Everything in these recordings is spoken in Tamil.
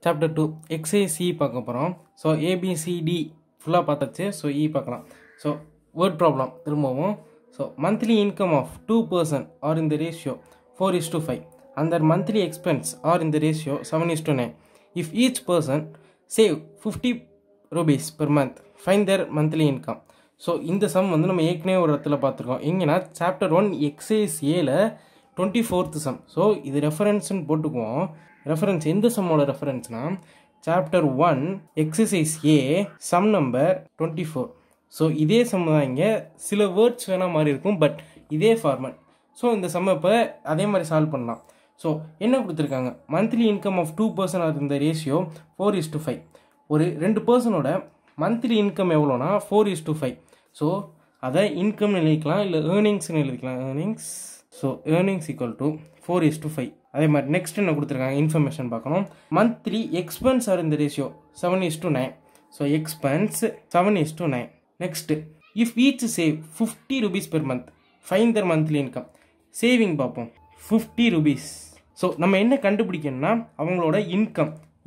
சாப்டர் 2 எக்ஸைஸ் சி பார்க்க போகிறோம். ஸோ ஏபிசிடி ஃபுல்லாக பார்த்தாச்சு. ஸோ இ பார்க்கலாம். ஸோ வேர்ட் ப்ராப்ளம் திரும்பவும். So monthly income of 2 person are in the ratio 4:5 and their monthly expense are in the ratio 7:9. If each person save 50 rupees per month, find their monthly income. So இந்த சம் வந்து நம்ம ஏற்கனவே ஒரு இடத்துல பார்த்துருக்கோம். எங்கன்னா சாப்டர் 1 எக்ஸைஸ் ஏல 24th சம். ஸோ இது ரெஃபரன்ஸ்ன்னு போட்டுக்குவோம். ரெஃபரன்ஸ் எந்த சம்மோட ரெஃபரன்ஸ்னா சாப்டர் 1 எக்ஸசைஸ் ஏ சம் நம்பர் 24. ஸோ இதே சம் தான். இங்கே சில வேர்ட்ஸ் வேணால் மாதிரி இருக்கும், பட் இதே ஃபார்மட். ஸோ இந்த சம் இப்போ அதே மாதிரி சால்வ் பண்ணலாம். ஸோ என்ன கொடுத்துருக்காங்க, monthly income of 2 person are இந்த ரேஷியோ 4:5. ஒரு 2 பர்சனோட மந்த்லி இன்கம் எவ்வளோனா 4:5. ஸோ அதை இன்கம்னு எழுதிக்கலாம், இல்லை ஏர்னிங்ஸ்னு எழுதிக்கலாம். Earnings. So earnings equal to 4:5. அதே மாதிரி நெக்ஸ்ட் என்ன கொடுத்துருக்காங்க இன்ஃபர்மேஷன் பார்க்கணும். மந்த்லி எக்ஸ்பென்ஸ் ஆர் இந்த ratio 7:9. So expense 7:9. Next if each save 50 rupees per month, find their monthly income. Saving பார்ப்போம். 50 rupees. ஸோ நம்ம என்ன கண்டுபிடிக்கணும்னா அவங்களோட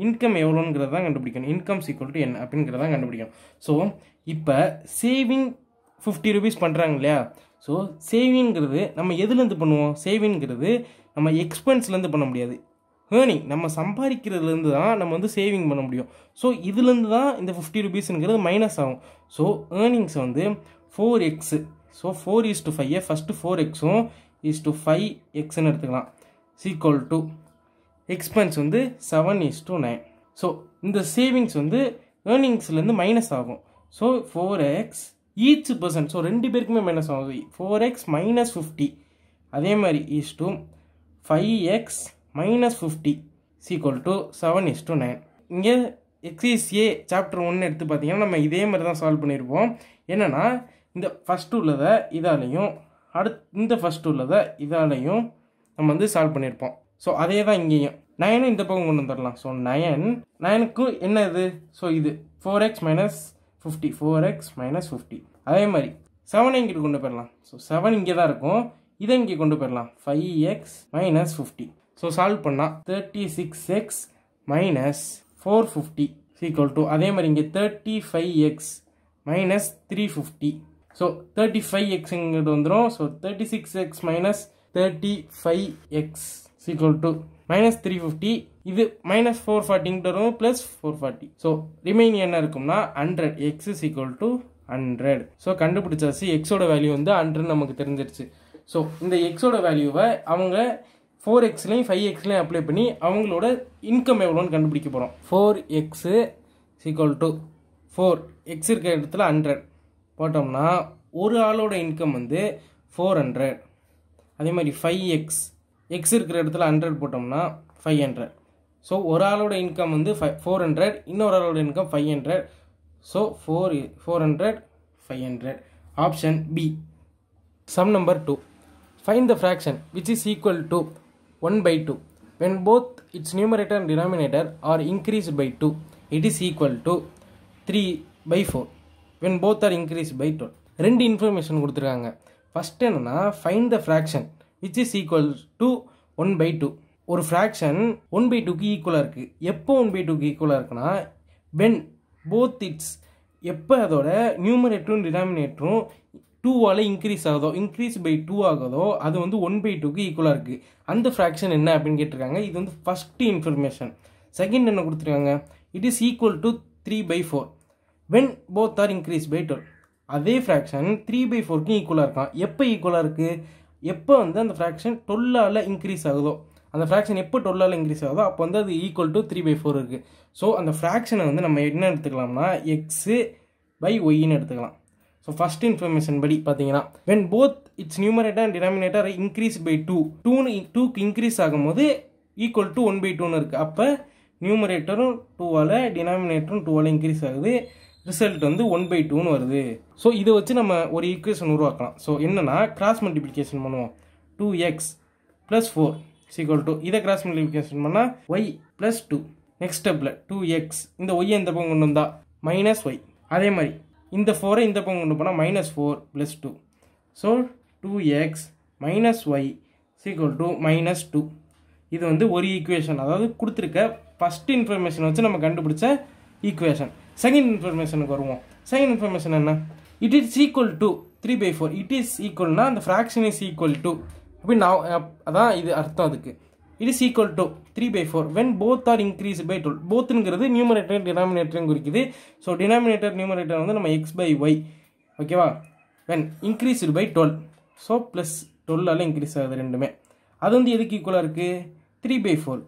இன்கம் எவ்வளோங்கிறத தான் கண்டுபிடிக்கணும். இன்கம்ஸ் ஈக்குவல் டு என்ன அப்படிங்கிறத தான் கண்டுபிடிக்கணும். ஸோ இப்போ சேவிங் 50 rupees பண்ணுறாங்க இல்லையா. ஸோ சேவிங்கிறது நம்ம எதுலேருந்து பண்ணுவோம்? சேவிங்கிறது நம்ம எக்ஸ்பென்ஸ்லேருந்து பண்ண முடியாது. ஏர்னிங் நம்ம சம்பாதிக்கிறதுலேருந்து தான் நம்ம வந்து சேவிங் பண்ண முடியும். ஸோ இதுலேருந்து தான் இந்த 50 rupeesங்கிறது மைனஸ் ஆகும். ஸோ ஏர்னிங்ஸ் வந்து 4x. ஸோ 4:5 ஃபஸ்ட்டு 4xம் 5xன்னு எடுத்துக்கலாம். ஈக்குவல் டு எக்ஸ்பென்ஸ் வந்து 7:9. ஸோ இந்த சேவிங்ஸ் வந்து ஏர்னிங்ஸ்லேருந்து மைனஸ் ஆகும். So 4x each person. So 2 பேருக்குமே மைனஸ் ஆகும். 4x minus 50. அதே மாதிரி is to 5x minus 50 equal to 7:9. இங்கே எக்ஸைஸ் ஏ சாப்டர் 1 எடுத்து பார்த்தீங்கன்னா நம்ம இதே மாதிரி தான் சால்வ் பண்ணியிருப்போம். என்னென்னா இந்த ஃபஸ்ட்டு உள்ளதை இதாலையும் இந்த ஃபஸ்ட்டு உள்ளதை இதாலையும் நம்ம வந்து சால்வ் பண்ணியிருப்போம். ஸோ அதே தான் இங்கேயும் 9 இந்த பக்கம் கொண்டு வந்துடலாம். ஸோ 9க்கு என்ன இது? ஸோ இது 4x minus 50. 4x minus 50. அதே மாதிரி 7 இங்கிட்டு கொண்டு போயிடலாம். ஸோ 7 இங்கே தான் இருக்கும், இதை இங்கே கொண்டு போயிடலாம். 5x minus 50. ஸோ சால்வ் பண்ணால் 36x minus 450 ஈக்குவல் டு அதே மாதிரி இங்கே 35x minus 350. ஸோ 35xங்கிறது வந்துடும். So 36x minus 35x equal to minus 350. இது minus 440 வரும் ப்ளஸ் 440. ஸோ ரிமைனிங் என்ன இருக்கும்னா 100. x is equal to 100. So கண்டுபிடிச்சாச்சு. எக்ஸோட வேல்யூ வந்து 100 நமக்கு தெரிஞ்சிருச்சு. ஸோ இந்த எக்ஸோட வேல்யூவை அவங்க 4xலையும் 5xலையும் அப்ளை பண்ணி அவங்களோட இன்கம் எவ்வளோன்னு கண்டுபிடிக்க போகிறோம். 4x ஈக்குவல் டு 4x இருக்கிற இடத்துல 100 போட்டோம்னா ஒரு ஆளோட இன்கம் வந்து 400. அதே மாதிரி 5x எக்ஸ் இருக்கிற இடத்துல 100 போட்டோம்னா 500. ஸோ ஒரு ஆளோட இன்கம் வந்து 400, இன்னொரு ஆளோட income 500. So 400 500. Option B. Sum number 2. Find the fraction which is equal to 1/2 when both its numerator and denominator are increased by 2. It is equal to 3/4 when both are increased by 12. ரெண்டு இன்ஃபர்மேஷன் கொடுத்துருக்காங்க. ஃபஸ்ட் என்னன்னா find the fraction which is equal to 1/2. ஒரு ஃப்ராக்ஷன் 1/2க்கு ஈக்குவலாக இருக்குது. எப்போ 1/2க்கு ஈக்குவலாக இருக்குன்னா when both its எப்போ அதோட நியூமரேட்டரும் டினாமினேட்டரும் 2ஆல் இன்க்ரீஸ் ஆகுதோ, இன்க்ரீஸ் பை 2 ஆகுதோ, அது வந்து 1/2க்கு ஈக்குவலாக இருக்குது. அந்த ஃப்ராக்ஷன் என்ன அப்படின்னு கேட்டிருக்காங்க. இது வந்து ஃபஸ்ட்டு இன்ஃபர்மேஷன். செகண்ட் என்ன கொடுத்துருக்காங்க, it is equal to 3/4 when both are increased by 12. அதே ஃப்ராக்ஷன் 3/4க்கு ஈக்குவலாக இருக்கான். எப்போ ஈக்குவலாக இருக்குது? எப்போ வந்து அந்த ஃப்ராக்ஷன் 12ஆல் இன்க்ரீஸ் ஆகுதோ, அந்த ஃப்ராக்ஷன் எப்போ 12ஆல் இன்க்ரீஸ் ஆகுதோ அப்போ வந்து அது ஈக்குவல் டு 3/4 இருக்குது. ஸோ அந்த ஃப்ராக்ஷனை வந்து நம்ம என்ன எடுத்துக்கலாம்னா x/yன்னு எடுத்துக்கலாம். ஸோ ஃபஸ்ட் இன்ஃபர்மேஷன் படி பார்த்தீங்கன்னா when both its numerator and denominator increase by 2க்கு இன்க்ரீஸ் ஆகும்போது ஈக்குவல் டு 1/2ன்னு இருக்குது. அப்போ நியூமரேட்டரும் 2ஆல் டினாமினேட்டரும் 2ஆல் இன்க்ரீஸ் ஆகுது. ரிசல்ட் வந்து 1/2ன்னு வருது. ஸோ இதை வச்சு நம்ம ஒரு ஈக்குவேஷன் உருவாக்கலாம். ஸோ என்னன்னா கிராஸ் மல்டிப்ளிகேஷன் பண்ணுவோம். 2x + 4 ஈக்குவல் டு இதை கிராஸ் மல்டிப்ளிகேஷன் பண்ணால் y + 2. நெக்ஸ்ட் ஸ்டெப்பில் 2x இந்த ஒய்யை இந்த பக்கம் கொண்டு வந்தால் -y. அதே மாதிரி இந்த 4ஐ இந்த பக்கம் கொண்டு போனால் -4 + 2. So 2x - y equal to -2 இது வந்து ஒரு ஈக்குவேஷன், அதாவது கொடுத்துருக்க ஃபர்ஸ்ட் இன்ஃபர்மேஷன் வச்சு நம்ம கண்டுபிடிச்ச ஈக்குவேஷன். செகண்ட் இன்ஃபர்மேஷனுக்கு வருவோம். செகண்ட் இன்ஃபர்மேஷன் என்ன? It is equal to 3/4. It is ஈக்குவல்னா அந்த ஃப்ராக்ஷன் இஸ் ஈக்குவல் டு அப்படின்னு அதான் இது அர்த்தம். அதுக்கு it is equal to 3/4 when both are increased by 12. போத்துங்கிறது நியூமரேட்டர் டினாமினேட்டரும் குறிக்குது. ஸோ டினாமினேட்டர் நியூமரேட்டர் வந்து நம்ம x/y, ஓகேவா, when increased by 12. So plus 12ஆல் இன்க்ரீஸ் ஆகுது ரெண்டுமே. அது வந்து எதுக்கு ஈக்குவலாக இருக்குது? 3/4.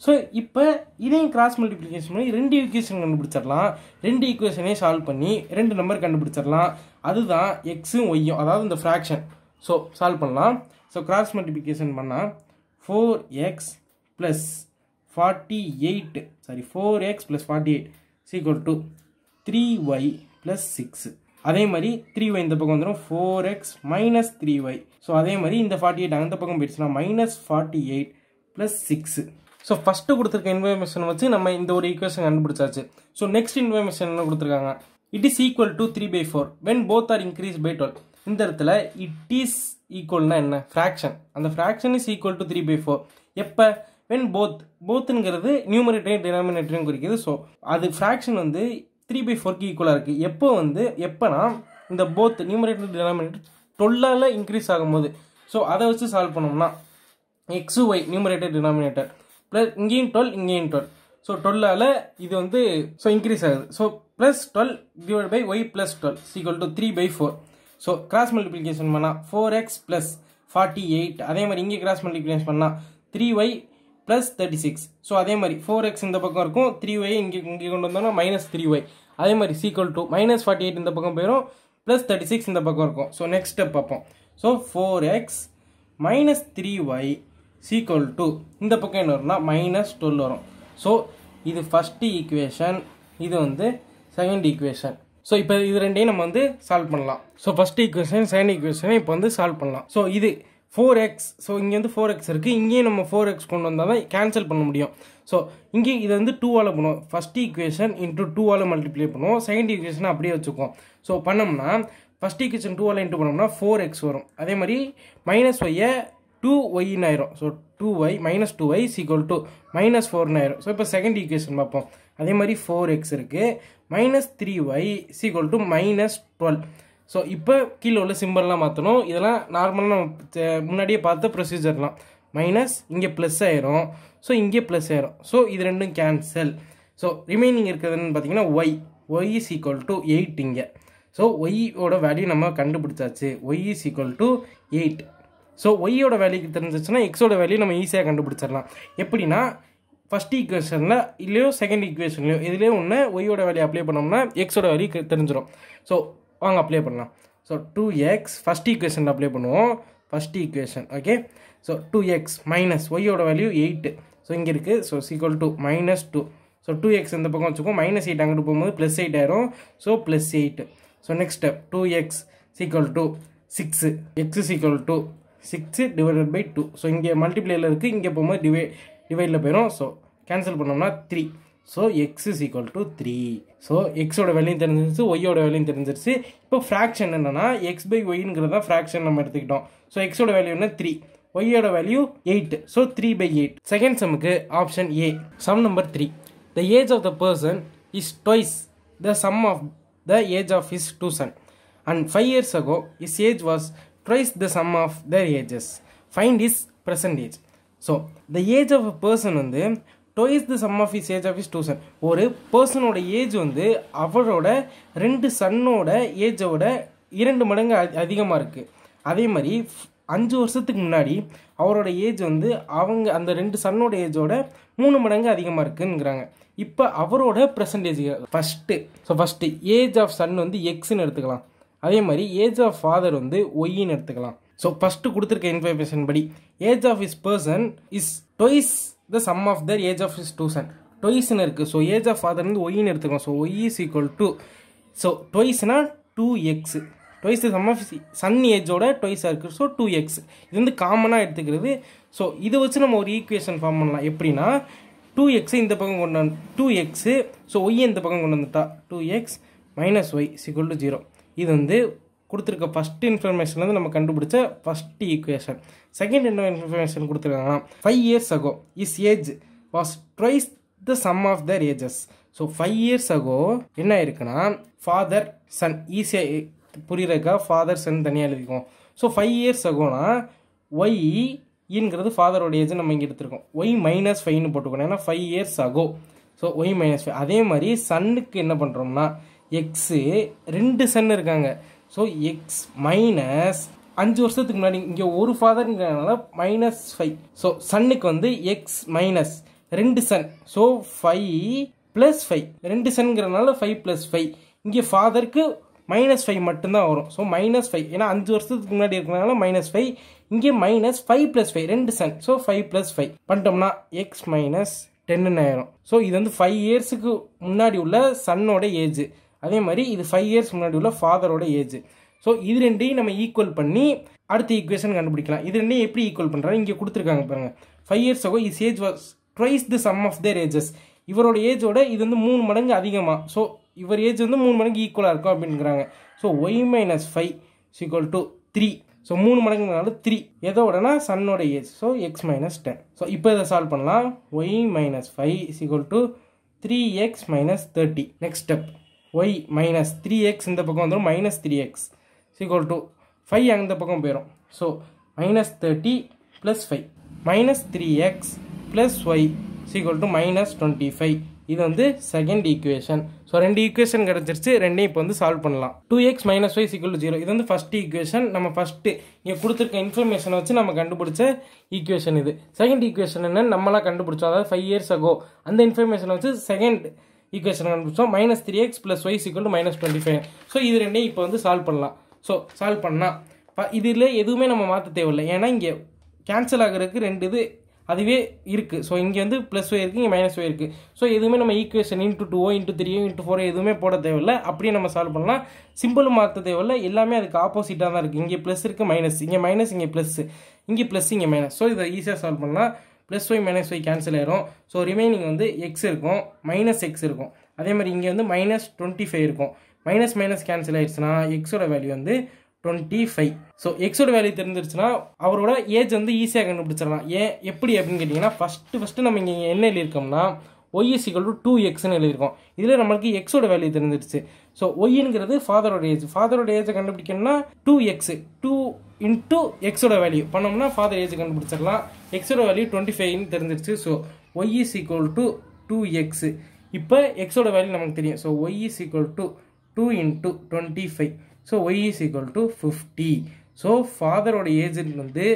ஸோ இப்போ இதையும் கிராஸ் மல்டிப்ளிகேஷன் பண்ணி 2 ஈக்குவேஷன் கண்டுபிடிச்சிடலாம். 2 ஈக்குவேஷனையும் சால்வ் பண்ணி 2 நம்பர் கண்டுபிடிச்சிடலாம். அதுதான் எக்ஸும் ஒய்யும், அதாவது இந்த ஃப்ராக்ஷன். ஸோ சால்வ் பண்ணலாம். ஸோ கிராஸ் மல்டிப்ளிகேஷன் பண்ணால் 4x + 48 4x + 48 = 3y + 6. அதே மாதிரி 3y இந்த பக்கம் வந்துடும், 4x - 3y. ஸோ அதே மாதிரி இந்த 48 அந்த பக்கம் போயிடுச்சுன்னா -48 + 6. ஸோ ஃபஸ்ட்டு கொடுத்துருக்க இன்ஃபர்மேஷன் வச்சு நம்ம இந்த ஒரு ஈக்குவேஷன் கண்டுபிடிச்சாச்சு. ஸோ நெக்ஸ்ட் இன்ஃபர்மேஷன் என்ன கொடுத்துருக்காங்க? It is equal to 3/4 when both are increased by 12. இந்த இடத்துல இட் இஸ் ஈக்குவல்னா என்ன? ஃப்ராக்ஷன். அந்த ஃப்ராக்ஷன் இஸ் ஈக்குவல் டு 3/4 எப்போ? when போத்துங்கிறது நியூமரேட்டரையும் டினாமினேட்டரையும் குறிக்குது. ஸோ அது ஃப்ராக்ஷன் வந்து 3/4க்கு ஈக்குவலாக இருக்குது. எப்போனா இந்த போத் நியூமரேட்டர் டினாமினேட்டர் 12ஆல் இன்க்ரீஸ் ஆகும்போது. ஸோ அதை வச்சு சால்வ் பண்ணோம்னா XY நியூமரேட்டர் டினாமினேட்டர் ப்ளஸ் இங்கேயும் 12 இங்கேயும் 12. ஸோ 12ஆல் இது வந்து ஸோ இன்க்ரீஸ் ஆகுது. So plus 12 divide by y plus 12 = 3/4. So cross multiplication பண்ணால் 4x + 48. அதே மாதிரி இங்கே கிராஸ் மல்டிப்ளிகேஷன் பண்ணால் 3y + 36. ஸோ அதே மாதிரி 4x இந்த பக்கம் இருக்கும், 3y இங்கே கொண்டு வந்தோம்னா -3y. அதே மாதிரி -48 இந்த பக்கம் போயிடும், +36 இந்த பக்கம் இருக்கும். ஸோ நெக்ஸ்ட் ஸ்டெப் பார்ப்போம். ஸோ 4x - 3y = இந்த பக்கம் என்ன வரும்னா -12 வரும். ஸோ இது ஃபஸ்ட்டு ஈக்குவேஷன், இது வந்து செகண்ட் ஈக்குவேஷன். ஸோ இப்போ இது ரெண்டையும் நம்ம வந்து சால்வ் பண்ணலாம். ஸோ ஃபஸ்ட் ஈக்குவேஷன் செகண்ட் ஈக்குவேஷனை இப்போ வந்து சால்வ் பண்ணலாம். ஸோ இது 4x, ஸோ இங்கே வந்து 4x இருக்குது, இங்கேயும் நம்ம 4x கொண்டு வந்தால் தான் கேன்சல் பண்ண முடியும். ஸோ இங்கே இதை வந்து 2ஆல் பண்ணுவோம். ஃபஸ்ட் ஈக்குவேஷன் இன்ட்டு 2ஆல் மல்டிப்ளை பண்ணுவோம். செகண்ட் ஈக்குவேஷனை அப்படியே வச்சுக்குவோம். ஸோ பண்ணோம்னா ஃபஸ்ட் ஈக்குவேஷன் 2ஆல் இன்ட்டு பண்ணோம்னா 4x வரும். அதே மாதிரி -y 2y ஆயிரும். ஸோ 2y - 2y = -4 ஆயிரும். ஸோ இப்போ செகண்ட் ஈக்குவேஷன் பார்ப்போம். அதே மாதிரி 4x இருக்குது, -3y = -12. ஸோ இப்போ கீழே உள்ள சிம்பிள்லாம் மாற்றணும். இதெல்லாம் நார்மலாக நம்ம முன்னாடியே பார்த்த ப்ரொசீஜர்லாம். மைனஸ் இங்கே ப்ளஸ் ஆயிரும், ஸோ இங்கே ப்ளஸ் ஆயிரும். ஸோ இது ரெண்டும் கேன்சல். ஸோ ரிமைனிங் இருக்கிறதுன்னு பார்த்தீங்கன்னா y = 8 இங்கே. ஸோ ஒய்யோட வேல்யூ நம்ம கண்டுபிடிச்சாச்சு. y = 8. ஸோ ஒய்யோட வேல்யூக்கு தெரிஞ்சிச்சுன்னா எக்ஸோட வேல்யூ நம்ம ஈஸியாக கண்டுபிடிச்சிடலாம். எப்படின்னா ஃபஸ்ட் ஈக்குவேஷனில் இல்லையோ செகண்ட் ஈக்குவேஷன்லையோ இதுலேயோ ஒன்று ஒய்யோட வேல்யூ அப்ளை பண்ணோம்னா எக்ஸோட வேல்யூ தெரிஞ்சிடும். ஸோ வாங்க அப்ளை பண்ணலாம். So 2x first equation apply பண்ணுவோம். First equation okay. So 2x minus ஒய்யோட வேல்யூ 8. ஸோ இங்கே இருக்குது. ஸோ = -2. ஸோ 2x இந்த பக்கம் வச்சுக்கோம், -8 அங்கிட்டு போகும்போது +8 ஆயிரும். So +8. So next step 2x = 6. x = 6 divided by 2. So இங்கே மல்டிப்ளையில் இருக்குது, இங்கே போகும்போது டிவைடில் போயிடும். ஸோ கேன்சல் பண்ணோம்னா 3. So x = 3. ஸோ எக்ஸோட வேல்யூயும் தெரிஞ்சிருச்சு, ஒய்யோட வேல்யூயும் தெரிஞ்சிருச்சு. இப்போ ஃப்ராக்ஷன் என்னன்னா x/yங்கிறது தான் ஃப்ராக்ஷன் நம்ம எடுத்துக்கிட்டோம். ஸோ எக்ஸோட வேல்யூ என்ன 3, ஒய்யோட வேல்யூ 8. ஸோ 3/8. செகண்ட் சம்முக்கு option A. Sum number 3. The age of the person is twice the sum of the age of his two sons, and 5 years ago his age was twice the sum of their ages. Find his present age. So the age of a person வந்து twice the sum of his age of his two sons. ஒரு பர்சனோட ஏஜ் வந்து அவரோட 2 சன்னோட ஏஜோட 2 மடங்கு அதிகமாக இருக்குது. அதே மாதிரி 5 வருஷத்துக்கு முன்னாடி அவரோட ஏஜ் வந்து அந்த 2 சன்னோட ஏஜோட 3 மடங்கு அதிகமாக இருக்குங்கிறாங்க. இப்போ அவரோட percentage first. So first age of son வந்து எக்ஸ்ன்னு எடுத்துக்கலாம். அதே மாதிரி ஏஜ் ஆஃப் ஃபாதர் வந்து ஒய்ன்னு எடுத்துக்கலாம். ஸோ ஃபஸ்ட்டு கொடுத்துருக்க இன்ஃபர்மேஷன் படி age of his person is twice the sum of their age of his two son. ட்வைஸ்ன்னு இருக்குது. ஸோ ஏஜ் ஆஃப் ஃபாதர் வந்து ஒய்ன்னு எடுத்துக்கலாம். ஸோ ஒய் = ஸோ ட்வைஸ்னா 2x. Twice the sum of son ஏஜோட ட்வைஸாக இருக்குது. So 2x. இது வந்து காமனாக எடுத்துக்கிறது. ஸோ இதை வச்சு நம்ம ஒரு ஈக்குவேஷன் ஃபார்ம் பண்ணலாம். எப்படின்னா 2x இந்த பக்கம் கொண்டு வந்து 2x, ஸோ ஒய் இந்த பக்கம் கொண்டு வந்துட்டா 2x - y = 0. இது வந்து கொடுத்துருக்க ஃபஸ்ட் இன்ஃபர்மேஷன்லேருந்து நம்ம கண்டுபிடிச்ச ஃபஸ்ட் ஈக்குவேஷன். செகண்ட் என்ன இன்ஃபர்மேஷன் கொடுத்துருக்காங்கன்னா 5 years ago his age was twice the sum of their ages. So 5 years ago என்ன இருக்குன்னா ஃபாதர் சன் ஈஸியாக புரியுறக்கா ஃபாதர் சன் தனியாக எழுதிக்கும். ஸோ 5 years agoனா ஒய்ங்கிறது ஃபாதரோட ஏஜ் நம்ம இங்கே எடுத்துருக்கோம். ஒய் -5ன்னு போட்டுக்கணும், ஏன்னா 5 years ago. So y -5. அதே மாதிரி சன்னுக்கு என்ன பண்ணுறோம்னா எக்ஸு 2 சன் இருக்காங்க. ஸோ எக்ஸ் மைனஸ் 5 வருஷத்துக்கு முன்னாடி இங்கே ஒரு ஃபாதர்ங்கிறதுனால -5. ஸோ சன்னுக்கு வந்து எக்ஸ் மைனஸ் 2 சன். ஸோ 5 + 5 2 சன்ங்கிறதுனால 5 + 5. இங்கே ஃபாதருக்கு -5 மட்டும்தான் வரும். ஸோ -5 ஏன்னா 5 வருஷத்துக்கு முன்னாடி இருக்கிறதுனால -5. இங்கே -5 + 5 2 சன். ஸோ 5 + 5 பண்ணிட்டோம்னா எக்ஸ் -10 ஆயிரும். ஸோ இது வந்து 5 இயர்ஸுக்கு முன்னாடி உள்ள சன்னோட ஏஜ். அதே மாதிரி இது 5 இயர்ஸ் முன்னாடி உள்ள ஃபாதரோட ஏஜ். ஸோ இது ரெண்டையும் நம்ம ஈக்குவல் பண்ணி அடுத்த ஈக்குவேஷன் கண்டுபிடிக்கலாம். இது ரெண்டையும் எப்படி ஈக்குவல் பண்ணுறாங்க இங்கே கொடுத்துருக்காங்க பாருங்கள். 5 years ago his age was twice the sum of their ages. இவரோட ஏஜோட இது வந்து 3 மடங்கு அதிகமாக. ஸோ இவர் ஏஜ் வந்து 3 மடங்கு ஈக்குவலாக இருக்கும் அப்படிங்கிறாங்க. So y -5 = 3. ஸோ 3 மடங்குனால 3 எதோடனா சன்னோட ஏஜ். So x -10. ஸோ இப்போ இதை சால்வ் பண்ணலாம். Y -5 = 3x - 30. Next step Y -3x இந்த பக்கம் வந்துடும். -3x = 5 அந்த பக்கம் போயிடும். So -30 + 5 -3x + y = -25. இது வந்து செகண்ட் ஈக்குவேஷன். ஸோ 2 ஈக்குவேஷன் கிடச்சிருச்சு. ரெண்டையும் இப்போ வந்து சால்வ் பண்ணலாம். 2x - y = 0. இது வந்து ஃபர்ஸ்ட் ஈக்குவேஷன். நம்ம ஃபஸ்ட்டு இங்கே கொடுத்துருக்க இன்ஃபர்மேஷனை வச்சு நம்ம கண்டுபிடிச்ச ஈக்குவேஷன் இது. செகண்ட் ஈக்குவேஷன் என்னன்னு நம்மளாம் கண்டுபிடிச்சோம். அதாவது 5 years ago அந்த இன்ஃபர்மேஷனை வச்சு செகண்ட் ஈக்குவேஷன் கண்டுபிடிச்சோம். -3x + y = -25. ஸோ இது ரெண்டையும் இப்போ வந்து சால்வ் பண்ணலாம். ஸோ சால்வ் பண்ணால் இதில் எதுவுமே நம்ம மாற்ற தேவையில்லை, ஏன்னா இங்கே கேன்சல் ஆகிறதுக்கு 2 இது அதுவே இருக்குது. ஸோ இங்கே வந்து +y இருக்குது, இங்கே -y இருக்குது. ஸோ எதுவுமே நம்ம ஈக்குவேஷன் ×2 ×3 ×4 எதுவுமே போட தேவையில்லை. அப்படியே நம்ம சால்வ் பண்ணலாம். சிம்பிளும் மாற்ற தேவையில்லை, எல்லாமே அதுக்கு ஆப்போசிட்டாக தான் இருக்குது. இங்கே ப்ளஸ் இருக்குது, மைனஸ், இங்கே மைனஸ், இங்கே ப்ளஸ், இங்கே ப்ளஸ், இங்கே மைனஸ். ஸோ இதை ஈஸியாக சால்வ் பண்ணலாம். +y -y கேன்சல் ஆயிரும். ஸோ ரிமைனிங் வந்து எக்ஸ் இருக்கும், -x இருக்கும். அதே மாதிரி இங்கே வந்து -25 இருக்கும். மைனஸ் கேன்சல் ஆயிடுச்சுன்னா எக்ஸோட வேல்யூ வந்து 25. ஸோ எக்ஸோட வேல்யூ தெரிஞ்சிருச்சுன்னா அவரோட ஏஜ் வந்து ஈஸியாக கண்டுபிடிச்சிடலாம். ஏன் எப்படி அப்படின்னு கேட்டிங்கன்னா ஃபஸ்ட்டு நம்ம இங்கே என்ன எழுதியிருக்கோம்னா ஒய் = 2xன்னு எழுதியிருக்கோம். இதில் நம்மளுக்கு எக்ஸோட வேல்யூ தெரிஞ்சிருச்சு. So ஒய்ங்கிறது ஃபாதரோட age. ஃபாதரோட ஏஜை கண்டுபிடிக்கணும்னா 2x 2 × எக்ஸோட வேல்யூ பண்ணோம்னா ஃபாதர் ஏஜ் கண்டுபிடிச்சிடலாம். எக்ஸோட வேல்யூ 25ன்னு தெரிஞ்சிருச்சு. So y = 2x. இப்போ எக்ஸோட வேல்யூ நமக்கு தெரியும். So y = 2 × 25. So y = 50. So ஃபாதரோட ஏஜ் வந்து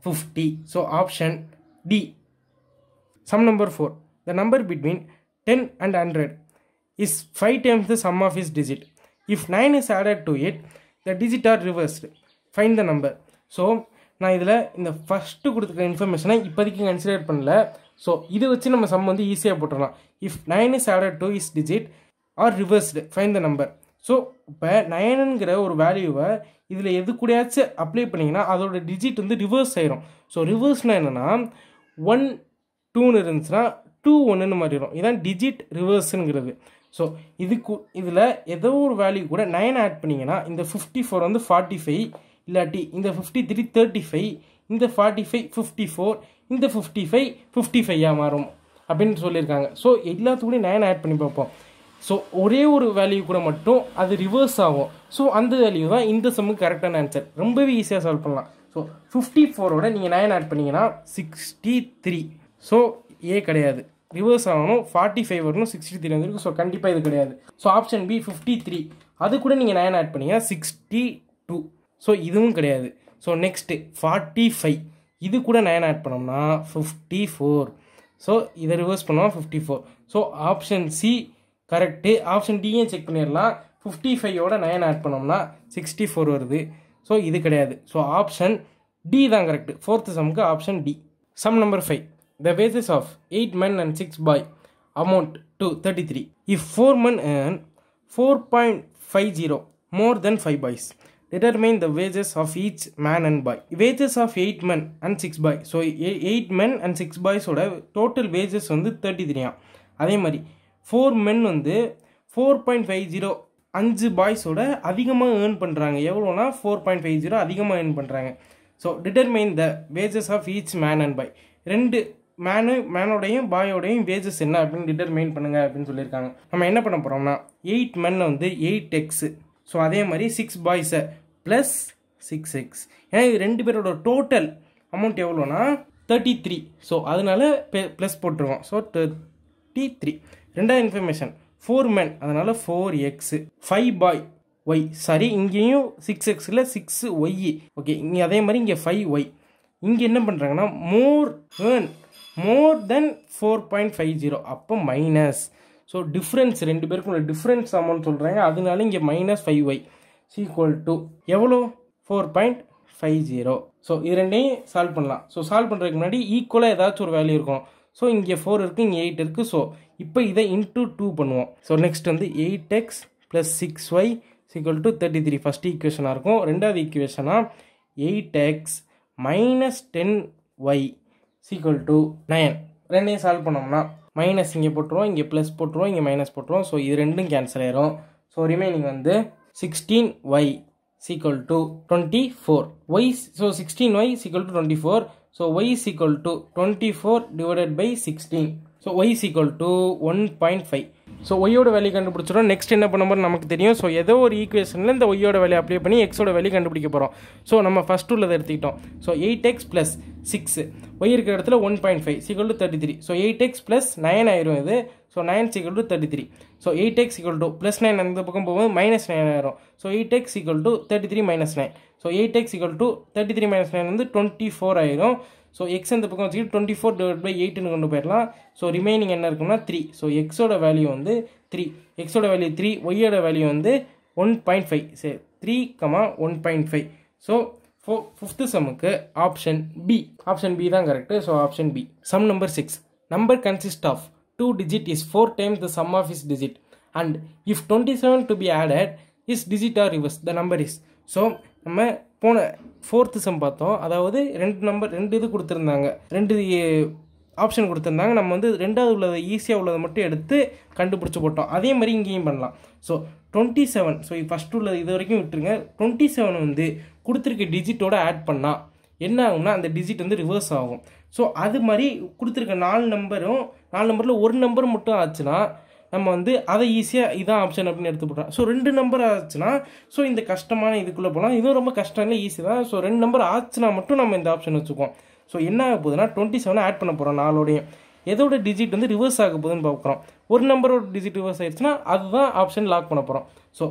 50. So option D. Sum number 4. The number between 10 and 100 is 5 times the sum of its digit. If 9 is added to it, the digit are reversed. Find the number. So நான் இதில் இந்த ஃபஸ்ட்டு கொடுத்துருக்க இன்ஃபர்மேஷனை இப்போதைக்கு கன்சிடர் பண்ணல. ஸோ இதை வச்சு நம்ம சம் வந்து ஈஸியாக போட்டுடலாம். If 9 is added to its digit are reversed, find the number. So இப்போ 9ங்கிற ஒரு வேல்யூவை இதில் எது கூடயாச்சும் அப்ளை பண்ணிங்கன்னா அதோட டிஜிட் வந்து ரிவர்ஸ் ஆயிரும். ஸோ ரிவர்ஸ்னால் என்னென்னா 1 2ன்னு இருந்துச்சுன்னா 2 1ன்னு மாறிடும். இதான் டிஜிட் ரிவர்ஸுங்கிறது. ஸோ இதில் ஏதோ ஒரு வேல்யூ கூட 9 ஆட் பண்ணிங்கன்னா இந்த 54 வந்து 45, இல்லாட்டி இந்த 53 35, இந்த 45 54, இந்த 55 55ஆக மாறும் அப்படின்னு சொல்லியிருக்காங்க. ஸோ எல்லாத்துக்கூடையும் 9 ஆட் பண்ணி பார்ப்போம். ஸோ ஒரே ஒரு வேல்யூ கூட மட்டும் அது ரிவர்ஸ் ஆகும். ஸோ அந்த வேல்யூ தான் இந்த சம்முக்கு கரெக்டான ஆன்சர். ரொம்பவே ஈஸியாக சால்வ் பண்ணலாம். ஸோ 54ஓட நீங்கள் 9 ஆட் பண்ணிங்கன்னா 63. ஸோ ஏ கிடையாது, ரிவர்ஸ் ஆகணும். 45 வரணும், 63 வந்துருக்கு. ஸோ கண்டிப்பாக இது கிடையாது. So option B 53. அது கூட நீங்கள் 9 ஆட் பண்ணிங்கன்னா 62. ஸோ இதுவும் கிடையாது. So next 45. இது கூட 9 ஆட் பண்ணோம்னா 54. ஸோ இதை ரிவர்ஸ் பண்ணோம்னா 54. So option C correct. Option டியும் செக் பண்ணிடலாம். 55ஓட 9 ஆட் பண்ணோம்னா 64 வருது. ஸோ இது கிடையாது. ஸோ ஆப்ஷன் டி தான் கரெக்டு. 4th சம்முக்கு option D. Sum number 5. The wages of 8 men and 6 boys amount to 33. If 4 men earn 4.50 more than 5 boys, determine the wages of each man and boy. Wages of 8 men and 6 boys. So 8 men and 6 boys ஓட total wages வந்து 33. அதே மாதிரி 4 men வந்து 4.50 5 பாய்ஸோட அதிகமாக ஏர்ன் பண்ணுறாங்க. எவ்வளோனா 4.50 அதிகமாக ஏர்ன் பண்ணுறாங்க. So determine the wages of each man and boy. ரெண்டு மேனோடையும் பாயோடையும் வேஜஸ் என்ன அப்படின்னு டிட்டர்மைன் பண்ணுங்க அப்படின்னு சொல்லியிருக்காங்க. நம்ம என்ன பண்ண போகிறோம்னா 8 மென்னில் வந்து 8x, ஸோ அதே மாதிரி 6 பாய்ஸை ப்ளஸ் 6x. ஏன்னா இது ரெண்டு பேரோட டோட்டல் அமௌண்ட் எவ்வளோனா 33. ஸோ அதனால ப்ளஸ் போட்டுருவோம். ஸோ 33. ரெண்டாவது இன்ஃபர்மேஷன் 4 men, அதனால் 4x. 5 பாய் ஒய், சாரி இங்கேயும் 6xல் 6y. ஓகே, இங்கே அதே மாதிரி இங்கே 5y. இங்கே என்ன பண்ணுறாங்கன்னா மோர் தென் 4.50, அப்போ மைனஸ். ஸோ டிஃப்ரென்ஸ் ரெண்டு பேருக்கும் உள்ள டிஃப்ரென்ஸ் அமௌண்ட் சொல்கிறாங்க, அதனால இங்கே -5y ஈக்குவல் டு எவ்வளோ 4.50. ஸோ இது ரெண்டையும் சால்வ் பண்ணலாம். ஸோ சால்வ் பண்ணுறதுக்கு முன்னாடி ஈக்குவலாக ஏதாச்சும் ஒரு வேல்யூ இருக்கும். ஸோ இங்கே 4 இருக்குது, இங்கே 8 இருக்குது. ஸோ இப்போ இதை இன்ட்டு 2 பண்ணுவோம். ஸோ நெக்ஸ்ட் வந்து 8x + 6y = 33 ஃபஸ்ட் ஈக்குவேஷனாக இருக்கும். ரெண்டாவது ஈக்குவேஷனாக 8x - 10y = 9. ரெண்டையும் சால்வ் பண்ணோம்னா மைனஸ் இங்கே போட்டுருவோம், இங்கே ப்ளஸ் போட்டுருவோம், இங்கே மைனஸ் போட்டுருவோம். ஸோ இது ரெண்டும் கேன்சல் ஆயிரும். ஸோ ரிமைனிங் வந்து 16y = 24. y, so 16y = 24. So y = 24 / 16. So y = 1.5. So ஒய்யோட வேல்யூ கண்டுபிடிச்சிடும். நெக்ஸ்ட் என்ன பண்ண போகிறோம் நமக்கு தெரியும். ஸோ ஏதோ ஒரு ஈக்குவேஷனில் இந்த ஒய்யோட வேல்யூ அப்ளை பண்ணி எக்ஸோட வேல்யூ கண்டுபிடிக்க போகிறோம். ஸோ நம்ம ஃபஸ்ட்டு உள்ளதை எடுத்துக்கிட்டோம். ஸோ 8x + 6 ஒய் இருக்கிற இடத்துல 1.5 = 33. ஸோ 8x + 9 ஆயிரும் இது. ஸோ 9 = 33. ஸோ 8x = +9 அந்த பக்கம் போகும்போது -9 ஆயிரும். So 8x = 33 - 9. ஸோ 8x = 33 - 9 வந்து 24 ஆயிரும். ஸோ எக்ஸ் அந்த பக்கம் வச்சுக்கிட்டு 24 / 8ன்னு கொண்டு போயிடலாம். ஸோ ரிமைனிங் என்ன இருக்குன்னா 3. ஸோ எக்ஸோட வேல்யூ வந்து 3, எக்ஸோட வேல்யூ 3, ஒய்யோட வேல்யூ வந்து 1.5. சரி, 3, 1.5. ஸோ ஃபிஃப்த்து சம்முக்கு ஆப்ஷன் பி தான் correct. So option B. Sum number 6. Number consist of 2 digit is 4 times the sum of its digit, and if 27 to be added, its digit are reversed, the number is. So நம்ம போன 4th சம் பார்த்தோம். அதாவது ரெண்டு இது கொடுத்துருந்தாங்க, 2 ஆப்ஷன் கொடுத்துருந்தாங்க. நம்ம வந்து ரெண்டாவது உள்ளதை ஈஸியாக உள்ளதை மட்டும் எடுத்து கண்டுபிடிச்சி போட்டோம். அதே மாதிரி இங்கேயும் பண்ணலாம். ஸோ 27, ஸோ ஃபஸ்ட்டு உள்ளது இது வரைக்கும் விட்டுருங்க. 27 வந்து கொடுத்துருக்க டிஜிட்டோட ஆட் பண்ணால் என்ன ஆகும்னா அந்த டிஜிட் வந்து ரிவர்ஸ் ஆகும். ஸோ அது மாதிரி கொடுத்துருக்க 4 நம்பரில் ஒரு நம்பர் மட்டும் ஆச்சுன்னா நம்ம வந்து அதை ஈஸியாக இதான் ஆப்ஷன் அப்படின்னு எடுத்து போட்டோம். ஸோ 2 நம்பர் ஆச்சுன்னா ஸோ இந்த கஷ்டமான இதுக்குள்ளே போகலாம். இதுவும் ரொம்ப கஷ்டம் இல்லை, ஈஸி தான். ஸோ 2 நம்பர் ஆச்சுன்னா மட்டும் நம்ம இந்த ஆப்ஷன் வச்சுக்குவோம். ஸோ என்ன ஆக போகுதுன்னா 27 ஆட் பண்ண போகிறோம். 4ஓடையும் எதோட டிஜிட் வந்து ரிவர்ஸ் ஆக போகுதுன்னு பார்க்குறோம். ஒரு நம்பரோட டிஜிட் ரிவர்ஸ் ஆயிடுச்சுன்னா அதுதான் ஆப்ஷன் லாக் பண்ண போகிறோம். ஸோ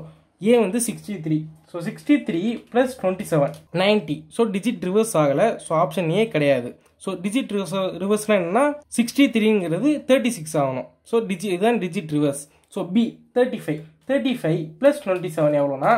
ஏ வந்து 63. ஸோ 63 + 27 90. ஸோ டிஜிட் ரிவர்ஸ் ஆகலை. ஸோ ஆப்ஷன் ஏ கிடையாது. ஸோ டிஜிட் ரிவர்ஸ்னால் என்னன்னா 63ங்கிறது 36 ஆகணும். ஸோ இதுதான் டிஜிட் ரிவர்ஸ். ஸோ பி 35 + 27 எவ்வளோனா